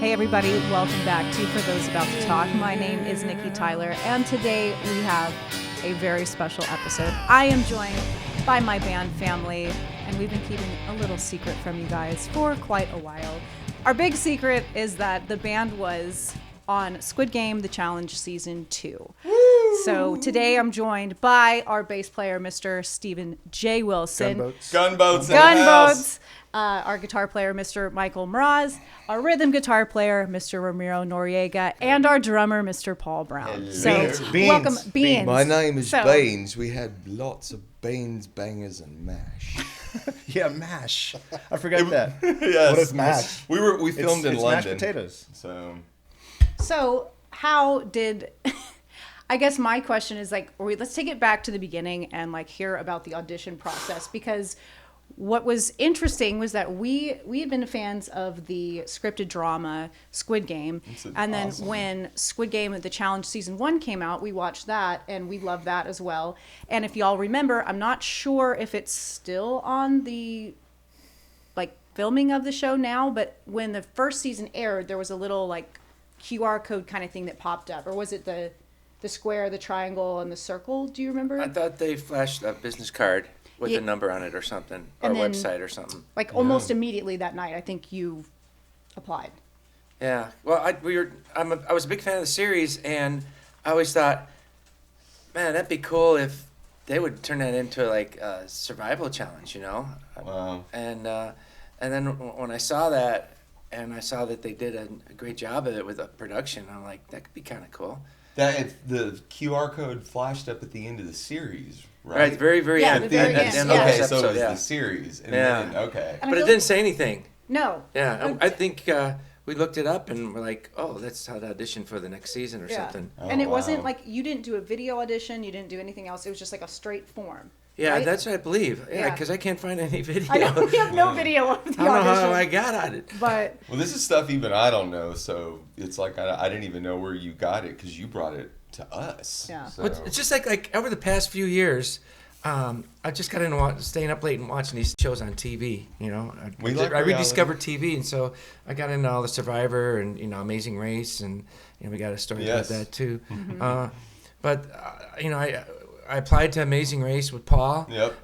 Hey everybody, welcome back to For Those About to Talk. My name is Niki Tyler, and today we have a very special episode. I am joined by my band family, and we've been keeping a little secret from you guys for quite a while. Our big secret is that the band was on Squid Game, The Challenge Season 2. Woo! So today I'm joined by our bass player, Mr. Stephen J. Wilson. Gunboats. Our guitar player, Mr. Michael Mroz, our rhythm guitar player, Mr. Ramiro Noriega, and our drummer, Mr. Paul Brown. Hello. So, Beans. welcome, Beans. My name is Beans. We had lots of beans, bangers, and mash. Yeah, mash. I forgot that. Yes. What is mash? We filmed in it's London. Mashed potatoes. So how did... I guess my question is let's take it back to the beginning and hear about the audition process, because what was interesting was that we had been fans of the scripted drama Squid Game, and then when Squid Game The Challenge Season 1 came out, we watched that and we loved that as well. And if y'all remember, I'm not sure if it's still on the filming of the show now, but when the first season aired, there was a little QR code kind of thing that popped up, or was it the square, the triangle, and the circle? Do you remember? I thought they flashed a business card with a number on it or something, or a website or something. Almost immediately that night, I think you applied. Yeah. Well, I was a big fan of the series, and I always thought, man, that'd be cool if they would turn that into a survival challenge, you know? Wow. And then when I saw that, and I saw that they did a great job of it with the production, I'm like, that could be kind of cool. The QR code flashed up at the end of the series, right? Right, very, very end. The very end. Okay, Yeah. so it was the series. And then, okay. But it didn't say anything. No. Yeah, I think we looked it up and we're like, oh, that's how to audition for the next season or something. And it wasn't you didn't do a video audition, you didn't do anything else. It was just a straight form. Yeah, right? That's what I believe. Yeah, because I can't find any video. I know, we have no video of the audition. I don't know how I got on it. But well, this is stuff even I don't know, so it's I didn't even know where you got it because you brought it to us. Yeah. So. Well, it's just like over the past few years, I just got into staying up late and watching these shows on TV. You know, I rediscovered TV, and so I got into all the Survivor and Amazing Race, and we got a story about that too. Mm-hmm. But I applied to Amazing Race with Paul. Yep.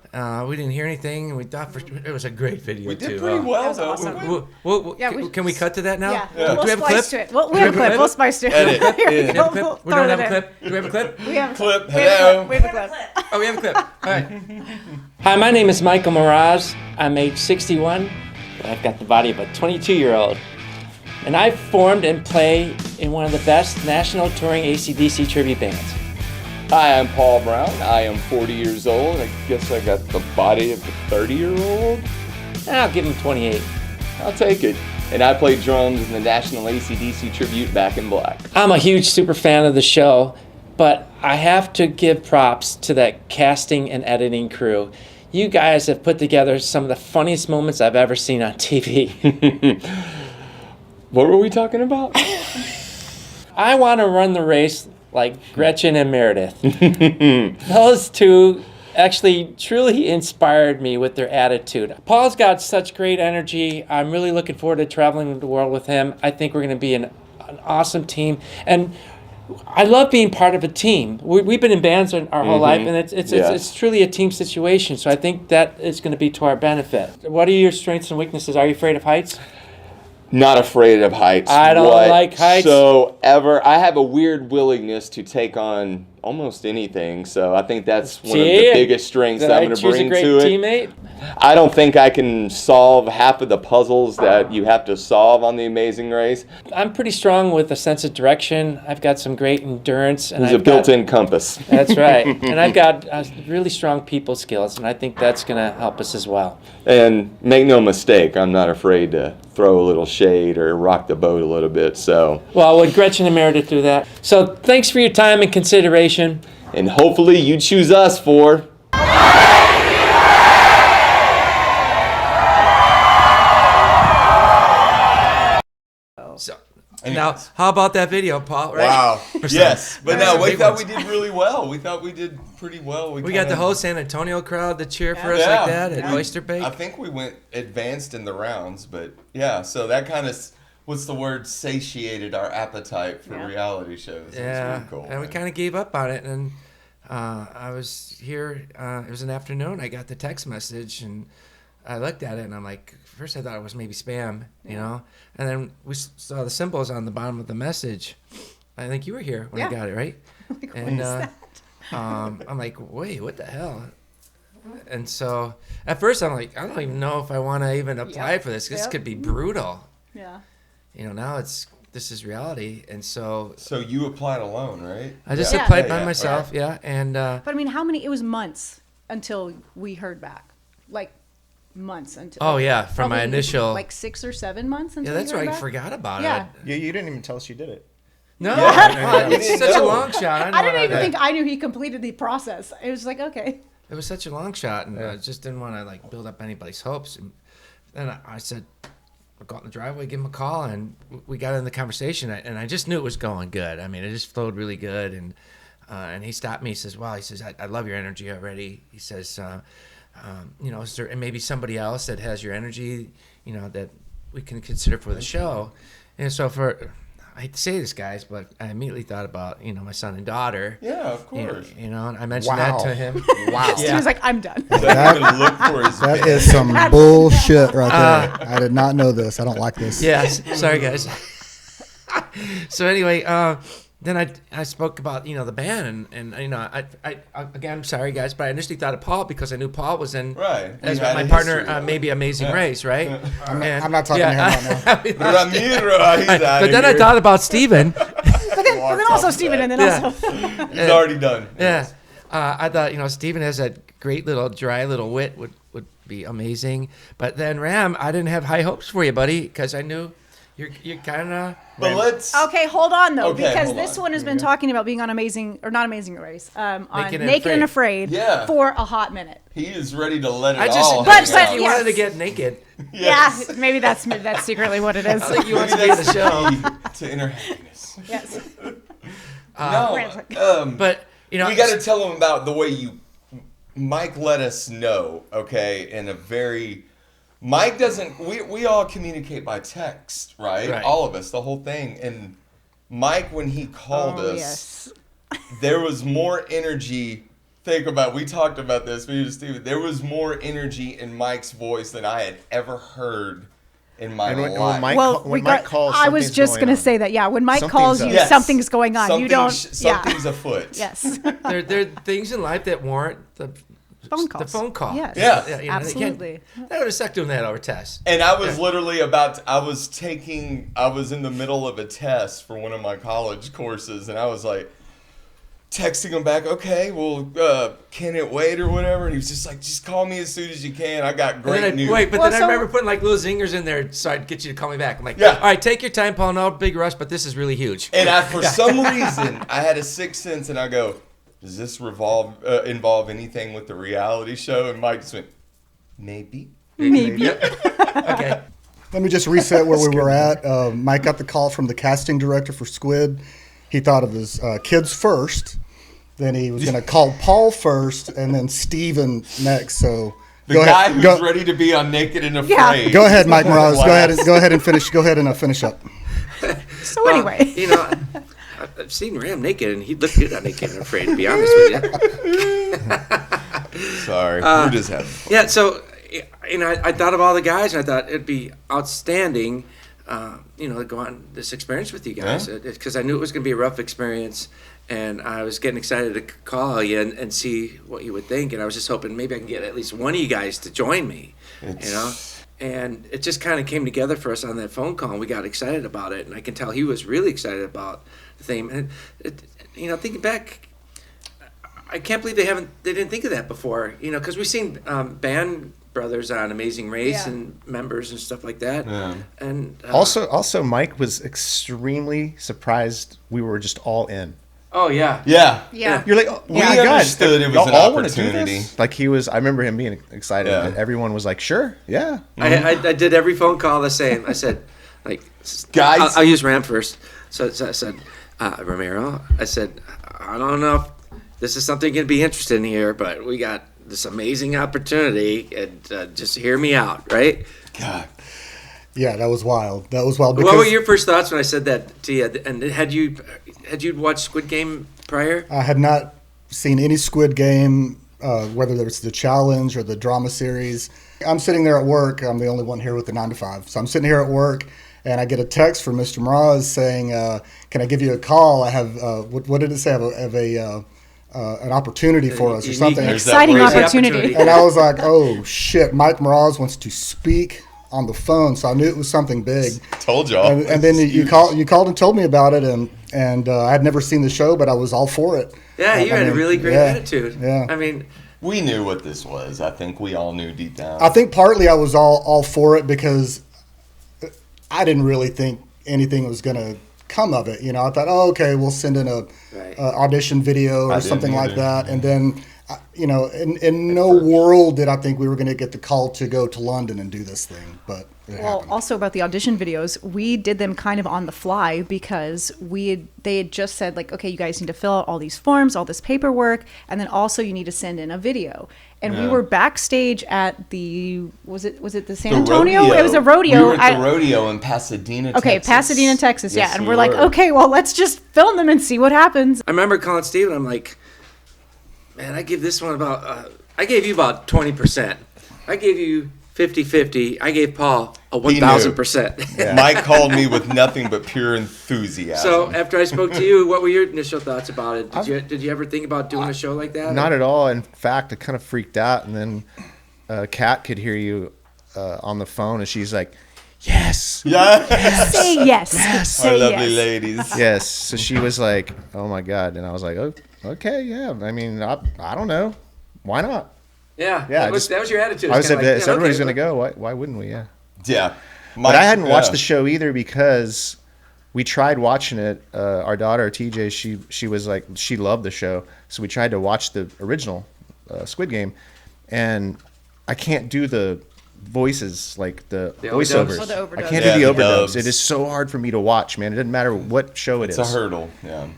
We didn't hear anything, and we thought it was a great video. We too. did pretty well, though. awesome. Can we cut to that now? Yeah. Do we have a clip? To it. We have a clip. We'll spice to it. Edit. Here we go. We don't have a clip. Do we have a clip? We have a clip. Hello. We have a clip. Oh, we have a clip. All right. Hi, my name is Michael Mroz. I'm age 61, but I've got the body of a 22-year-old. And I've formed and play in one of the best national touring AC/DC tribute bands. Hi, I'm Paul Brown. I am 40 years old. I guess I got the body of a 30-year-old. I'll give him 28. I'll take it. And I play drums in the National AC/DC Tribute Back in Black. I'm a huge super fan of the show, but I have to give props to that casting and editing crew. You guys have put together some of the funniest moments I've ever seen on TV. What were we talking about? I want to run the race like Gretchen and Meredith. Those two actually truly inspired me with their attitude. Paul's got such great energy. I'm really looking forward to traveling the world with him. I think we're going to be an awesome team. And I love being part of a team. We've been in bands our whole life, and it's truly a team situation. So I think that is going to be to our benefit. What are your strengths and weaknesses? Are you afraid of heights? Not afraid of heights. I don't like heights. I have a weird willingness to take on almost anything. So I think that's one of the biggest strengths that I'm going to bring to it. Choose a great teammate? I don't think I can solve half of the puzzles that you have to solve on The Amazing Race. I'm pretty strong with a sense of direction. I've got some great endurance. There's a built-in compass. That's right. And I've got really strong people skills, and I think that's going to help us as well. And make no mistake, I'm not afraid to throw a little shade or rock the boat a little bit. So, well, would Gretchen and Meredith do that? So thanks for your time and consideration. And hopefully you choose us for... So, now, how about that video, Paul? Right? Wow. Yes. But no, we thought we did really well. We thought we did pretty well. We got the whole San Antonio crowd to cheer for us like that at Oyster Bake. I think we went advanced in the rounds, but yeah, so that kind of what's the word, satiated our appetite for reality shows. Yeah, really cool, and we kind of gave up on it. And I was here. It was an afternoon. I got the text message, and I looked at it, and I'm like, first I thought it was maybe spam, you know. And then we saw the symbols on the bottom of the message. I think you were here when I got it, right? Like, what And is that? I'm like, wait, what the hell? And so at first I'm like, I don't even know if I want to even apply for this. This could be brutal. Yeah. You know, now this is reality. And so you applied alone, right? I just Yeah. applied by myself. Okay. Yeah. And But I mean, how many? It was months until we heard back. Like months until. oh yeah, from my probably initial. Like 6 or 7 months until. Yeah, that's we heard right. I back? forgot about Yeah. it. You didn't even tell us you did it. No, Yeah. it's You such didn't a know. long shot. I didn't even think I knew he completed the process. It was like, okay. It was such a long shot, and I just didn't want to like build up anybody's hopes. And then I said, I'll go out in the driveway, give him a call, and we got in the conversation, and I just knew it was going good. I mean, it just flowed really good, and he stopped me. He says, "Wow," he says, "I love your energy already." He says, "You know, is there and maybe somebody else that has your energy, you know, that we can consider for the show?" And so I hate to say this, guys, but I immediately thought about, you know, my son and daughter. Yeah, of course. You know, and I mentioned that to him. Wow. He was like, I'm done. So I'm gonna look for his That bed. is some bullshit right there. I did not know this. I don't like this. Yes, sorry guys. So anyway, then I spoke about, you know, the band, and you know, I again, I'm sorry guys, but I initially thought of Paul because I knew Paul was in Right. as We had my a partner, history. maybe Amazing Race, right? I'm not talking to him right now. Ramiro, he's out But then I thought about Steven. But then also Steven, and then Yeah. also. he's already done. Yeah. I thought, you know, Steven has that great little dry little wit would be amazing. But then Ram, I didn't have high hopes for you, buddy, because I knew you're kind of. But let's. Okay, hold on though, Okay, because hold this on. one has been talking about being on Not Amazing Race, on Naked and Naked and Afraid Yeah. for a hot minute. He is ready to let it I just all. But- hang but- out. he yes. wanted to get naked. Yes. Yeah, maybe that's secretly what it is. I think he wants to Maybe be in that's the show. key to inner happiness. Yes. No, But you know, we got to tell him about the way Mike let us know, okay, in a very. Mike doesn't. We all communicate by text, right? Right. All of us, the whole thing. And Mike, when he called us, Yes. there was more energy. Think about. We talked about this, me and Steven. There was more energy in Mike's voice than I had ever heard in my And when life. Mike Well, when Mike calls, I was something's just going gonna on. say that. Yeah, when Mike Something's calls up. you, Yes. something's going on. You don't. Something's afoot. Yes. there are things in life that warrant the Phone calls. The phone call. Yes. Yeah. You know, they Absolutely. can't- That would have sucked doing that over tests. And I was literally I was in the middle of a test for one of my college courses, and I was like, texting him back, okay, well, can it wait or whatever? And he was just like, just call me as soon as you can. I got great news. Wait, but Well, then so- I remember putting like little zingers in there so I'd get you to call me back. I'm like, Yeah. all right, take your time, Paul. No big rush, but this is really huge. And for some reason, I had a sixth sense, and I go, does this involve anything with the reality show? And Mike just went, maybe. Maybe. Okay. Let me just reset where we were at. Mike got the call from the casting director for Squid. He thought of his kids first. Then he was going to call Paul first, and then Steven next. So The guy who's ready to be on Naked and Afraid. Go ahead, Mike Mroz. Go ahead and finish. Go ahead and finish up. So anyway. You know, I've seen Ram naked, and he looked good on Naked and Afraid, to be honest with you. Sorry, we're just having fun. Yeah, so, you know, I thought of all the guys, and I thought it'd be outstanding, you know, to go on this experience with you guys, because I knew it was going to be a rough experience, and I was getting excited to call you and see what you would think, and I was just hoping maybe I can get at least one of you guys to join me, you know? And it just kind of came together for us on that phone call, and we got excited about it, and I can tell he was really excited about the thing. And, you know, thinking back, I can't believe they didn't think of that before, you know, because we've seen band brothers on Amazing Race and members and stuff like that. Yeah. And Also, Mike was extremely surprised we were just all in. oh yeah, Yeah. Yeah. You're like, oh We my God, understood it was y'all an all wanna do opportunity. this? Like he was. I remember him being excited. Yeah. And everyone was like, "Sure, yeah." I did every phone call the same. I said, like, Guys. I'll use Ram first. So I said, Ramiro, I said, I don't know if this is something you'd be interested in here, but we got this amazing opportunity, and just hear me out, right? God. Yeah, that was wild. That was wild. What were your first thoughts when I said that to you? And had you watched Squid Game prior? I had not seen any Squid Game, whether it's the challenge or the drama series. I'm sitting there at work. I'm the only one here with the 9 to 5. So I'm sitting here at work, and I get a text from Mr. Mroz saying, "Can I give you a call? I have what did it say? I have an opportunity for us or something." Exciting opportunity. And I was like, "Oh shit!" Mike Mroz wants to speak on the phone, so I knew it was something big. Told y'all. And then you called and told me about it, and I had never seen the show, but I was all for it. Yeah, you had a really great attitude. Yeah. I mean, we knew what this was. I think we all knew deep down. I think partly I was all for it because I didn't really think anything was going to come of it. You know, I thought, oh, okay, we'll send in a audition video or something like that, and then. You know, in no world did I think we were going to get the call to go to London and do this thing, but it happened. Also about the audition videos, we did them kind of on the fly because they had just said like, okay, you guys need to fill out all these forms, all this paperwork, and then also you need to send in a video. And we were backstage at the was it the San Antonio? Rodeo. It was a rodeo. We were at the rodeo in Pasadena, Texas. Pasadena, Texas. Yes, yeah, and we we're like, were. okay, well, let's just film them and see what happens. I remember calling Steve, and I'm like, man, I give this one about, I gave you about 20%. I gave you 50-50. I gave Paul a 1,000%. Yeah. Mike called me with nothing but pure enthusiasm. So after I spoke to you, what were your initial thoughts about it? Did you ever think about doing a show like that? Not at all. In fact, I kind of freaked out, and then Kat could hear you on the phone, and she's like, yes. Yes. Say yes. Yes. Our Say lovely yes. ladies. Yes. So she was like, oh my God. And I was like, oh, okay, yeah. I mean, I don't know. Why not? Yeah. Yeah, That was your attitude. I was Kinda like, like, everybody's okay, going to go. Why wouldn't we? Yeah. Yeah. But I hadn't watched the show either because we tried watching it. Our daughter, TJ, she was like, she loved the show. So we tried to watch the original Squid Game. And I can't do the voices, like the voiceovers. Oh, the overdubs. I can't Yeah, do the the overdubs. dubs. It is so hard for me to watch, man. It doesn't matter what show it is. It's a hurdle. Yeah.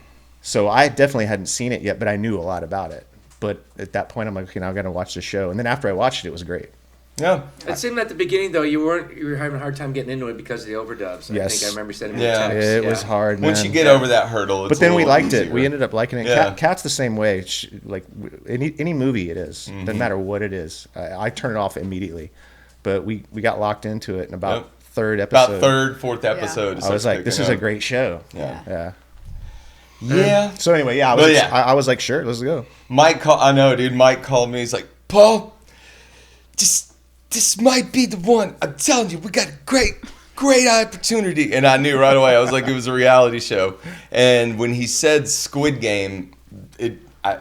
So I definitely hadn't seen it yet, but I knew a lot about it. But at that point, I'm like, okay, now I got to watch the show. And then after I watched it, it was great. Yeah. It seemed at the beginning though you were having a hard time getting into it because of the overdubs. Yes. I think I remember sending me Yeah. a text. It was hard, man. Once you get over that hurdle, it's But then a we little liked it. easier. We ended up liking it. Yeah. Kat's the same way. Like any movie it is. Doesn't matter what it is. I turn it off immediately. But we got locked into it in about third episode. About fourth episode. I was like, this is a great show. Yeah. Yeah. Yeah. So anyway, yeah, I was like, sure, let's go. I know, dude. Mike called me. He's like, Paul, this might be the one. I'm telling you, we got a great opportunity. And I knew right away. I was like, it was a reality show. And when he said Squid Game,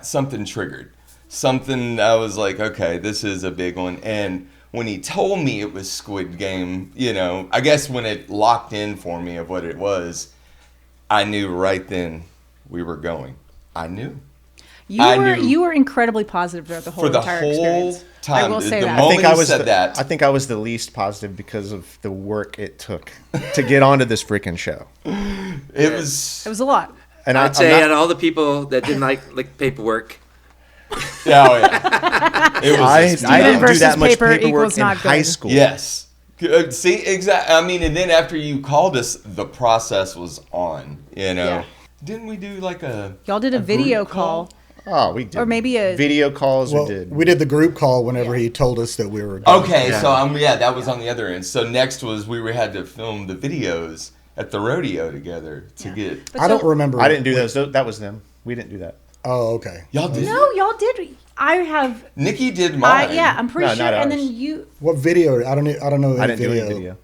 something triggered. Something, I was like, okay, this is a big one. And when he told me it was Squid Game, you know, I guess when it locked in for me of what it was, I knew right then we were going. I knew. You were incredibly positive throughout the whole entire experience. Time. I will say the that. moment he said that. I think I was the least positive because of the work it took to get onto this freaking show. It was a lot. And I'd say out of all the people that didn't like paperwork. Yeah, oh yeah. It was. I didn't do versus that much paper paperwork equals in not high good. school. Yes. See, exactly. I mean, and then after you called us, the process was on. You know, Yeah. didn't we do like a? Y'all did a video group call. Oh, we did. Or maybe a video calls. Well, we did. we did the group call whenever he told us that we were going. Okay, so that was on the other end. So next was we had to film the videos at the rodeo together to get. I don't remember. I didn't do those. That was them. We didn't do that. Oh, okay. Y'all did. No, y'all did. I have. Nikki did mine. I'm pretty No, sure. not And ours. then you. What video? I don't know. Any I didn't do any video.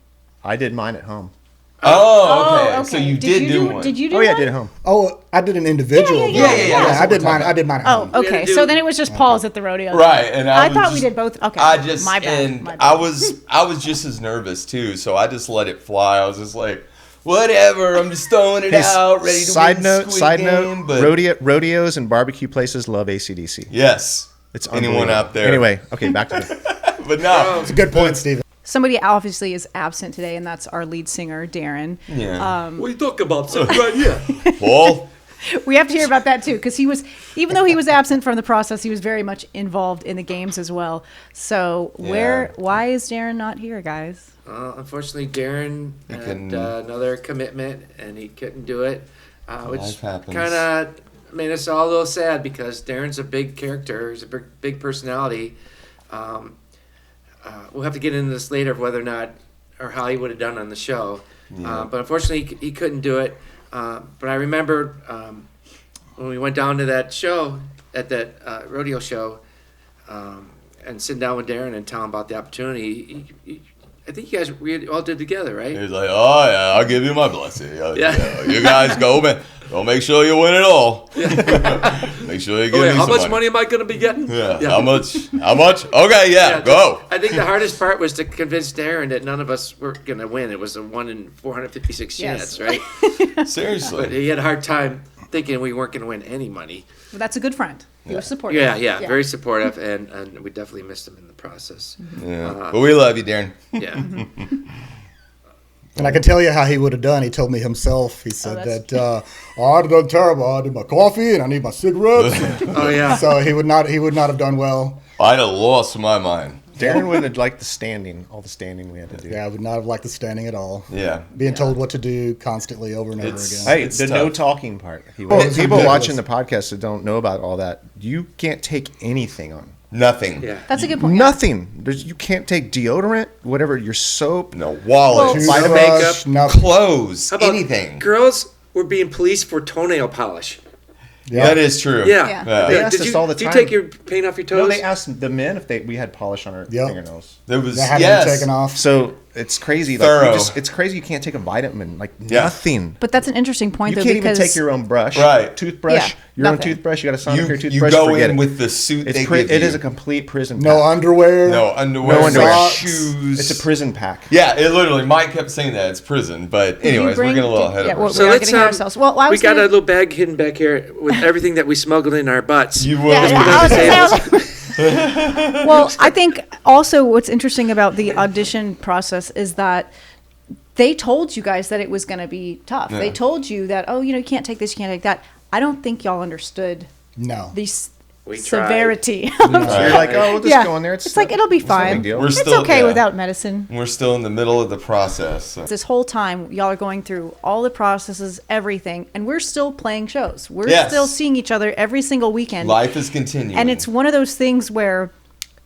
I did mine at home. Oh, okay. So you did do one. Did you do Oh yeah, I one? did at home. Oh, I did an individual. Yeah. I did mine. I did mine. At Oh, home. okay. So then it was just Paul's at the rodeo. Right, and I was thought we just- did both. Okay. I just my bad. and my bad. I was just as nervous too, so I just let it fly. I was just like, whatever. I'm just throwing it out, ready to Side win note. Squid Game, but Rodeos and barbecue places love AC/DC. yes, It's anyone unbelievable. out there. Anyway, okay, back to the. But no, It's a good point, Steven. Somebody obviously is absent today, and that's our lead singer, Darren. yeah. What are you talking about? Sit right here. Paul, We have to hear about that too, because even though he was absent from the process, he was very much involved in the games as well. So why is Darren not here, guys? Unfortunately, Darren had another commitment, and he couldn't do it, which kind of made us all a little sad because Darren's a big character. He's a big personality. We'll have to get into this later of whether or not or how he would have done on the show. But unfortunately, he couldn't do it. But I remember when we went down to that show, at that rodeo show, and sitting down with Darren and telling him about the opportunity. I think you guys all did together, right? He's like, "Oh yeah, I'll give you my blessing. Yeah. You guys go, man. Go make sure you win it all. Make sure you give me how some much money am I going to be getting? Yeah. How much? Okay, go. I think the hardest part was to convince Darren that none of us were going to win. It was a 1 in 456 chance, right? Seriously. But he had a hard time thinking we weren't going to win any money. Well, that's a good friend. He was supportive. Yeah, very supportive, and we definitely missed him in the process. Yeah, but we love you, Darren. Yeah. And I can tell you how he would have done. He told me himself. He said that I'd have done terrible. I need my coffee and I need my cigarettes. Oh yeah. So he would not have done well. I'd have lost my mind. Darren wouldn't have liked all the standing we had to do. Yeah, I would not have liked the standing at all. Yeah. Being told what to do constantly over and over again. Hey, It's the tough. no talking part. People watching the podcast that don't know about all that, you can't take anything on. Nothing. Yeah. That's a good point. Nothing. You can't take deodorant, whatever, your soap. No wallet, Toothbrush, makeup, nothing. clothes, How about anything. girls were being policed for toenail polish. Yeah. That is true. Yeah. They asked us all the Did time. you take your paint off your toes? No, they asked the men if we had polish on our fingernails. There was That had been taken off. So it's crazy. Thorough. It's crazy you can't take a vitamin. Nothing. But that's an interesting point, You though, can't even because take your own brush. Right. Toothbrush. Your own nothing. toothbrush. You got a Sonicare You toothbrush. go forget in it. with the suit It's they give it you. is a complete prison pack. No underwear. No underwear. No underwear. No Socks. shoes. It's a prison pack. Yeah, it literally. Mike kept saying that it's prison, but anyways, we're getting a little ahead of well, ourselves. we are getting ahead of ourselves. Well, I we was got gonna, a little bag hidden back here with everything that we smuggled in our butts. You will. I was gonna say, well, I think also what's interesting about the audition process is that they told you guys that it was going to be tough. Yeah. They told you that, you can't take this, you can't take that. I don't think y'all understood No. the We severity. So you're like, oh, we'll just go in there. It's like, it'll be it's no big fine. deal. We're It's still- okay yeah. without medicine. We're still in the middle of the process. So. This whole time, y'all are going through all the processes, everything, and we're still playing shows. We're Yes. still seeing each other every single weekend. Life is continuing. And it's one of those things where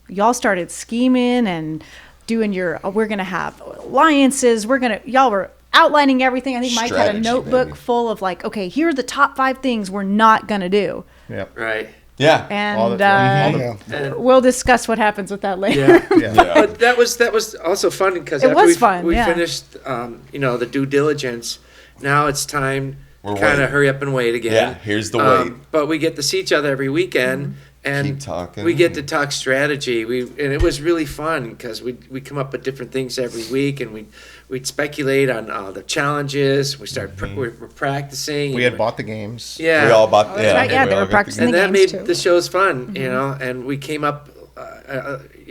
y'all started scheming and doing we're going to have alliances. Y'all were outlining everything. I think Mike had a Strategy, notebook baby. full of okay, here are the top 5 things we're not going to do. Yep. Right. Yeah. And Yeah. we'll discuss what happens with that later. Yeah. Yeah. But that was also fun because It after was fun, we yeah. finished, the due diligence. Now it's time We're to kind of waiting. hurry up and wait again. Yeah, here's the wait. But we get to see each other every weekend, and Keep talking. we get to talk strategy. And it was really fun because we come up with different things every week, and we'd speculate on the challenges. We start we're practicing. We had bought the games. Yeah. We all bought. Oh, that's right. Yeah, we they all were got practicing And the that games made too. the shows fun, and we came up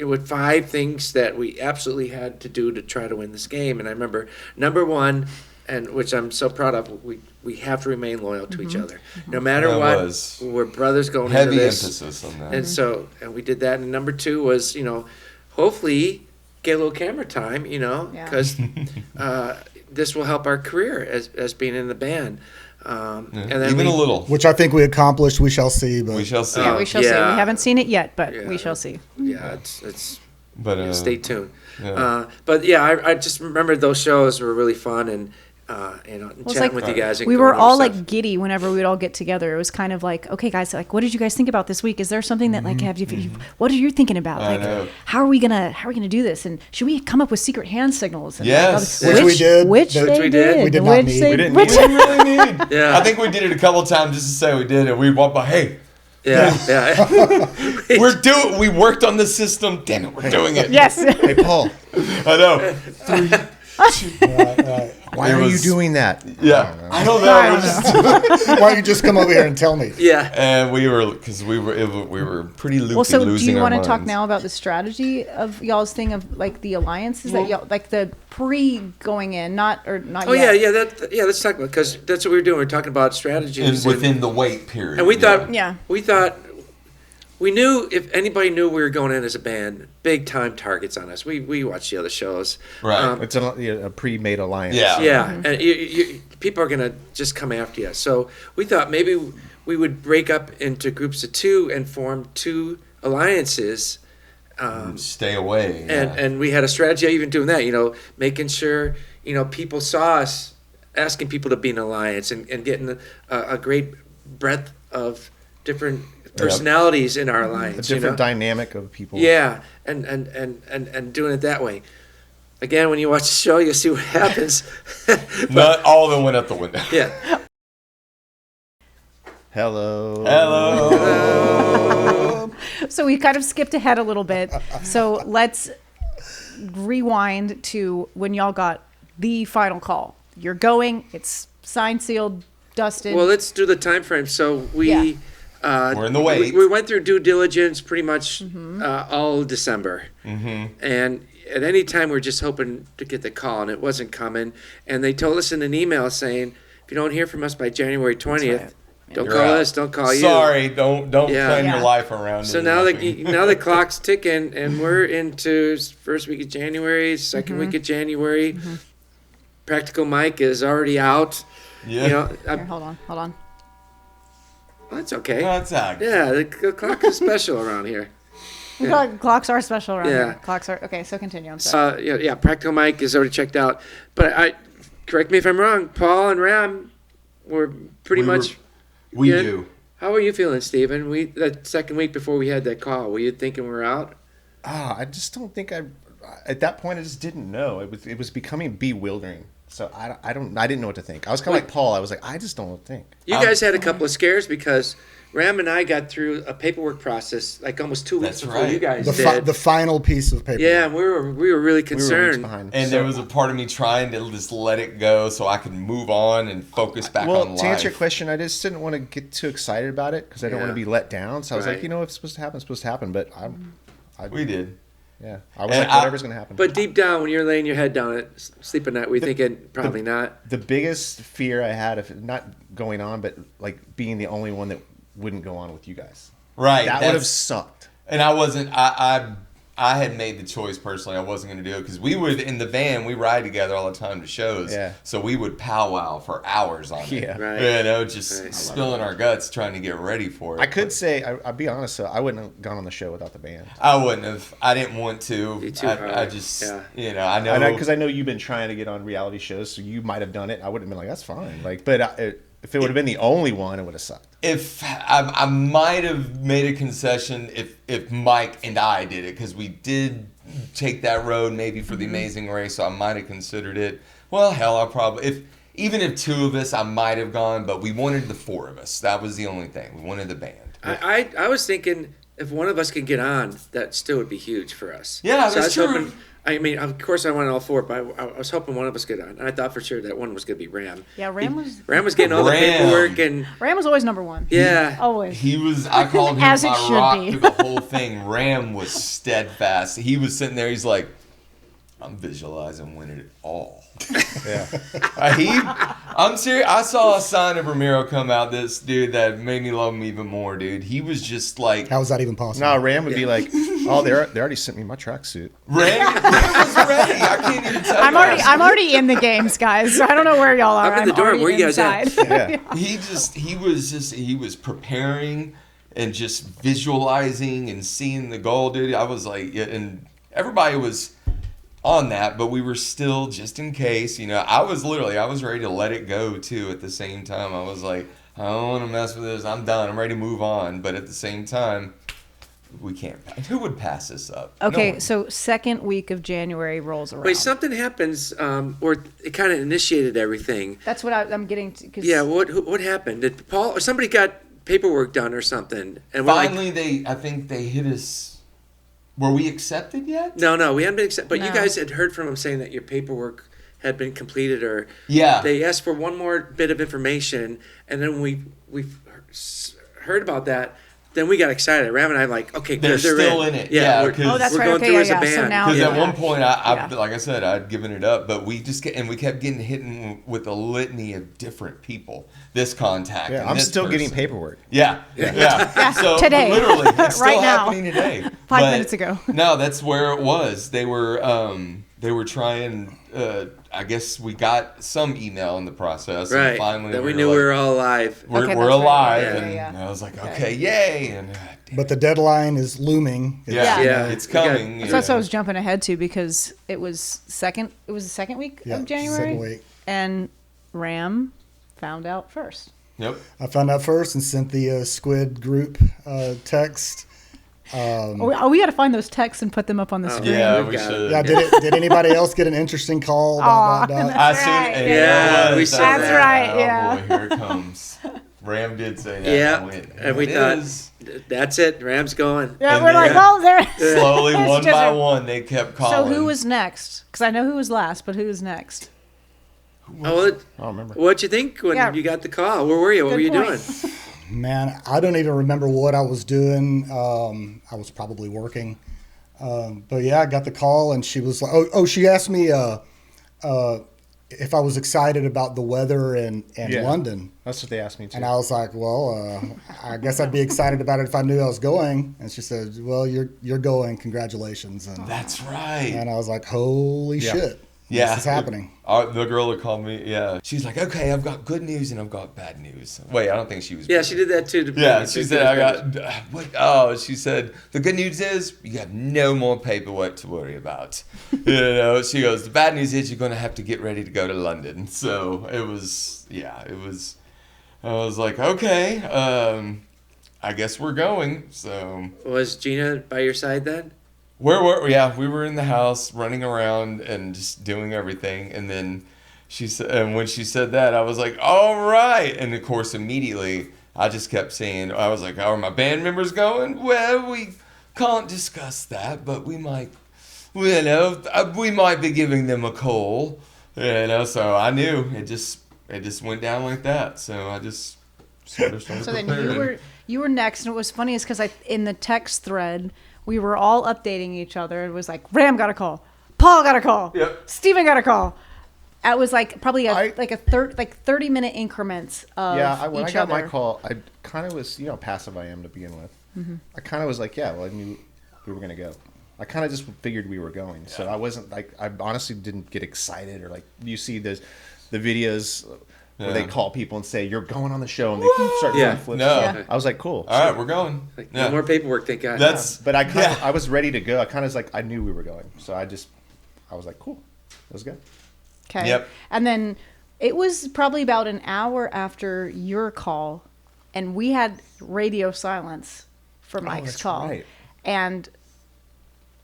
with 5 things that we absolutely had to do to try to win this game. And I remember number 1, and which I'm so proud of, we have to remain loyal to each other. No matter That what, was we're brothers going Heavy into this. emphasis on that. And so, and we did that. And number 2 was, hopefully get a little camera time, Yeah. because this will help our career as being in the band. And then Even a little. Which I think we accomplished. We shall see. But We shall see. Yeah, we shall see. We Yeah. haven't seen it yet, but Yeah. we shall see. Yeah, it's But stay tuned. yeah. But yeah, I just remember those shows were really fun, and it's chatting like with you guys. And We going were over all stuff. like giddy whenever we'd all get together. It was kind of like, okay, guys, what did you guys think about this week? Is there something that what are you thinking about? I know. How are we gonna do this? And should we come up with secret hand signals? And Yes. all this- Which we did. Which Which they we did. We did not which need. they- We didn't which- need We really need. Yeah. I think we did it a couple of times just to say we did it. We walked by, hey, Yeah. we worked on the system. Damn it, we're doing it. Yes. Hey, Paul. I know. Why are you doing that? Yeah, I don't know. Why don't you just come over here and tell me? Yeah. And we were pretty loopy. Well, so do losing you our want to talk minds. now about the strategy of y'all's thing of like the alliances that y'all like the pre going in, not Oh yet. yeah. Let's talk about because that's what we were doing. We are talking about strategies within the wait period. and we yeah. thought we knew if anybody knew we were going in as a band, big time targets on us. We watched the other shows, Right. It's a pre-made alliance. Yeah. Yeah, and people are gonna just come after you. So we thought maybe we would break up into groups of 2 and form 2 alliances. Stay away. And we had a strategy of even doing that, making sure, people saw us, asking people to be an alliance and getting a great breadth of different personalities in our alliance. A different dynamic of people. Yeah, and doing it that way. Again, when you watch the show, you'll see what happens. Not all of them went out the window. Yeah. Hello. So we kind of skipped ahead a little bit. So let's rewind to when y'all got the final call. You're going. It's signed, sealed, dusted. Well, let's do the time frame. So we We're in the wait. We went through due diligence pretty much all December, and at any time we were just hoping to get the call, and it wasn't coming. And they told us in an email saying, if you don't hear from us by January 20th, don't You're call out. us, don't call you. Sorry, don't plan Yeah. your life around So it. now the clock's ticking, and we're into first week of January, second week of January. Practical Mike is already out. Yeah. Here, hold on. Well, that's okay. That's all. Yeah, the clock is special around here. Clocks are special around Yeah. here. Clocks are okay. So continue. I'm sorry. Yeah. Practical Mike is already checked out, but correct me if I'm wrong. Paul and Ram were pretty much. We good. do. How are you feeling, Stephen? That second week before we had that call, were you thinking we were out? I just don't think at that point I just didn't know. It was becoming bewildering. So I didn't know what to think. I was kind of like Paul. I was like, I just don't think. You guys had a couple of scares because Ram and I got through a paperwork process like almost 2 weeks That's before right. you guys The did. final piece of paper. Yeah, and we were really We were weeks concerned. behind. And there was a part of me trying to just let it go so I could move on and focus back on life. To answer your question, I just didn't want to get too excited about it because I don't want to be let down. So I was Right. like, if it's supposed to happen, it's supposed to happen. But We did. yeah, I was And like, whatever's going to happen. But deep down, when you're laying your head down at sleep at night, were you thinking probably not? The biggest fear I had of not going on, but like being the only one that wouldn't go on with you guys. Right. That would have sucked. And I wasn't. I had made the choice personally. I wasn't going to do it because we would in the van. We ride together all the time to shows. Yeah. So we would powwow for hours on it. Yeah. Right. Just spilling our guts trying to get ready for it. I could say, I'll be honest, I wouldn't have gone on the show without the band. I wouldn't have. I didn't want to. Be too I hard. just, Yeah. I know. Because I know you've been trying to get on reality shows, so you might have done it. I would have been like, that's fine. Like, but if it would have been the only one, it would have sucked. If I might have made a concession if Mike and I did it because we did take that road maybe for the Amazing Race, so I might have considered it. Well, hell, I probably even if 2 of us, I might have gone, but we wanted the 4 of us. That was the only thing. We wanted the band. I was thinking if one of us could get on, that still would be huge for us. Yeah, so that's I was true. hoping. I mean, of course, I wanted all 4, but I was hoping one of us could get on. And I thought for sure that one was going to be Ram. Yeah, Ram was getting all the Ram. paperwork and Ram was always number one. yeah. Always. He was. I called him As it my should rock be. through the whole thing. Ram was steadfast. He was sitting there. He's like, I'm visualizing winning it all. Yeah. I'm serious. I saw a sign of Ramiro come out. This dude that made me love him even more, dude. He was just like How is that even possible? No, Ram would be like, oh, they already sent me my tracksuit. Ram was ready. I can't even tell you. I'm already in the games, guys. So I don't know where y'all are. I'm in the dorm. already Where you guys at? inside. Yeah. He was preparing and just visualizing and seeing the goal, dude. I was like, yeah, and everybody was on that, but we were still just in case, I was ready to let it go too. At the same time, I was like, I don't want to mess with this. I'm done. I'm ready to move on. But at the same time, we can't. Who would pass this up? No Okay, one. so second week of January rolls around. Wait, something happens, or it kind of initiated everything. That's what I'm getting to. 'Cause Yeah, what happened? Did Paul or somebody got paperwork done or something? And we're like, Finally, I think they hit us. Were we accepted yet? no, we haven't been accepted. But you No. guys had heard from him saying that your paperwork had been completed, or Yeah. they asked for one more bit of information, and then we heard about that. Then we got excited. Ram and I like, okay, They're good, still in it. Yeah, Yeah, we're, 'cause- Oh, that's we're right. going Okay, through yeah, as a yeah. So band. now- Because Yeah. at one point, Yeah. like I said, I'd given it up, but we kept getting hit with a litany of different people. This contact. Yeah, and I'm this still getting person. paperwork. Yeah. So today. literally, it's still Right now. happening today. 5 But minutes ago. No, that's where it was. They were trying. I guess we got some email in the process. Right. And finally, Then we were knew like, we were all alive. We're Okay, that's we're right. alive, Yeah, and yeah. I was like, okay, yay, and But the deadline is looming. yeah, Yeah. it's We got- coming. So that's what I was jumping ahead to because it was the second week Yeah, of January. second week. And Ram found out first. Yep. I found out first and sent the Squid group text. We got to find those texts and put them up on the screen. Yeah, we've we got it. should. Yeah, did anybody else get an interesting call? Aw, Dot, dot, dot? I That's soon, right. and Yeah, it was, we saw That's that. right, Oh yeah. boy, here it comes. Ram did say that. Yeah, I went, and we "It thought, is." that's it. Ram's going. Yeah, And we're then- like, well, there. Slowly, It's one just by a- one, they kept So calling. who was next? Because I know who was last, but who was next? Oh, I don't remember. what'd you think when Yeah. you got the call? Where were you? What Good were you point. doing? Man, I don't even remember what I was doing. I was probably working. But yeah, I got the call and she was like, she asked me if I was excited about the weather in Yeah. London. That's what they asked me too. And I was like, well, I guess I'd be excited about it if I knew I was going. And she said, well, you're going. Congratulations. And, That's right. and I was like, holy Yeah. shit. Yeah. This is happening. The girl that called me, yeah. She's like, okay, I've got good news and I've got bad news. Wait, I don't think she was. Yeah, she did that too. Yeah, she said, I got, what? Oh, she said, the good news is you have no more paperwork to worry about. She goes, the bad news is you're going to have to get ready to go to London. So it was, I was like, okay, I guess we're going. So Was Gina by your side then? we were in the house running around and just doing everything. And then she said, and when she said that, I was like, all right. And of course, immediately I just kept saying, I was like, are my band members going? Well, we can't discuss that, but we might, we might be giving them a call, so I knew it just went down like that. So I just sort of started So then preparing. you were next, and what was funny is because in the text thread we were all updating each other. It was like Ram got a call, Paul got a call, Yep. Steven got a call. It was like probably I- 30-minute increments of When I each got other. my call, I kind of was, how passive I am to begin with. Mm-hmm. I kind of was like, yeah, well, I knew we were going to go. I kind of just figured we were going. So I wasn't like, I honestly didn't get excited or like, you see the videos where they Yeah. call people and say, you're going on the show and they start Yeah. doing flips. No. Yeah. I was like, cool. All right, we're going. Like, Yeah. no more paperwork, thank God. That's But I kind of, Yeah. I was ready to go. I kind of was like, I knew we were going. So I was like, cool, let's go. Okay. Yep. And then it was probably about an hour after your call, and we had radio silence for Mike's that's call. right. And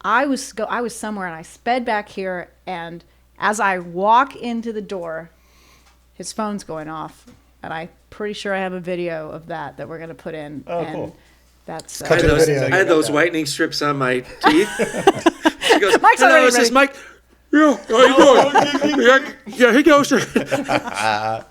I was somewhere, and I sped back here, and as I walk into the door, his phone's going off, and I'm pretty sure I have a video of that we're gonna put in. Oh, and cool. That's Cut I to had the those, video. I had those whitening strips on my teeth. She goes, Mike's hello, already this is ready. Mike. Yeah, how you doing? Yeah, he goes. I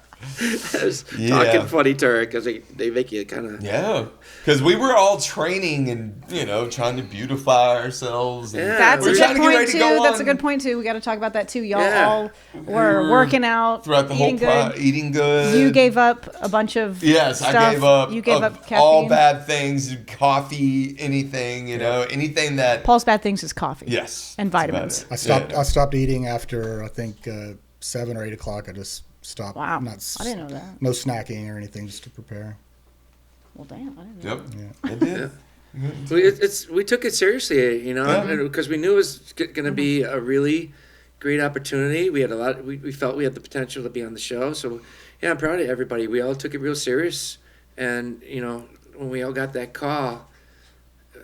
was Yeah. talking funny to her because they make you kind of. Yeah, because we were all training and trying to beautify ourselves. And Yeah, That's we're a trying good to get ready point to too. go That's a on good point too. We got to talk about that too. Y'all Yeah. all were working out, throughout the eating whole good. eating good. You gave up a bunch of Yes, stuff. I gave up. You gave of up caffeine. all bad things, coffee, anything. Anything that. Paul's bad things is coffee. Yes, And that's about vitamins. it. I stopped eating after I think 7 or 8 o'clock. I just stopped. Wow. Not, I didn't know that. No snacking or anything, just to prepare. Well, damn, I didn't know. Yep, it did. We took it seriously, Yeah. because we knew it was going to be a really great opportunity. We had we felt we had the potential to be on the show. So, yeah, I'm proud of everybody. We all took it real serious. And, when we all got that call,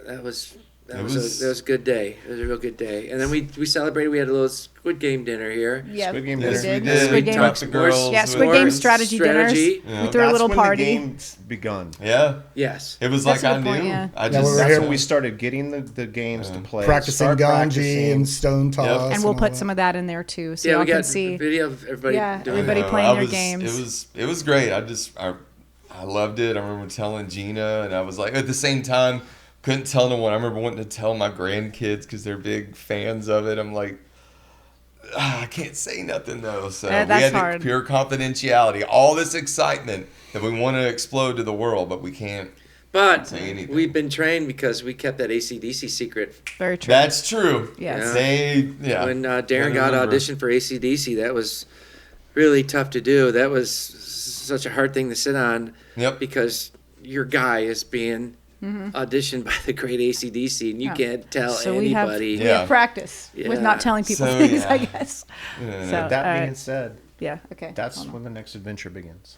that was That was a good day. It was a real good day. And then we celebrated. We had a little Squid Game dinner here. Yeah, Squid Game we dinner. did. We did. Squid We Game. talked to girls. Yeah, Squid Game strategy dinners. We threw a little party. That's when the game's begun. Yeah. Yes. It was That's like a I good point, knew. yeah. I Yeah, just, we were That's here- when we started getting the games to play. Practicing Start ganji practicing. and stone toss. And we'll all put that. some of that in there too, so Yeah, y'all we can got see. video of everybody Yeah, doing everybody it. playing I their was- games. It was great. I loved it. I remember telling Gina, and I was like, at the same time, couldn't tell no one. I remember wanting to tell my grandkids because they're big fans of it. I'm like, I can't say nothing though. So That's we had hard. pure confidentiality. All this excitement that we want to explode to the world, but we can't. But Say anything. we've been trained because we kept that AC/DC secret. Very true. That's true. Yes. When Darren got auditioned for AC/DC, that was really tough to do. That was such a hard thing to sit on. Yep. Because your guy is being auditioned by the great AC/DC, and you can't tell So anybody. we have practice with Yeah. not telling people So, things, yeah. I guess. So, That all being right. said, Yeah. Okay. that's Hold on. when the next adventure begins.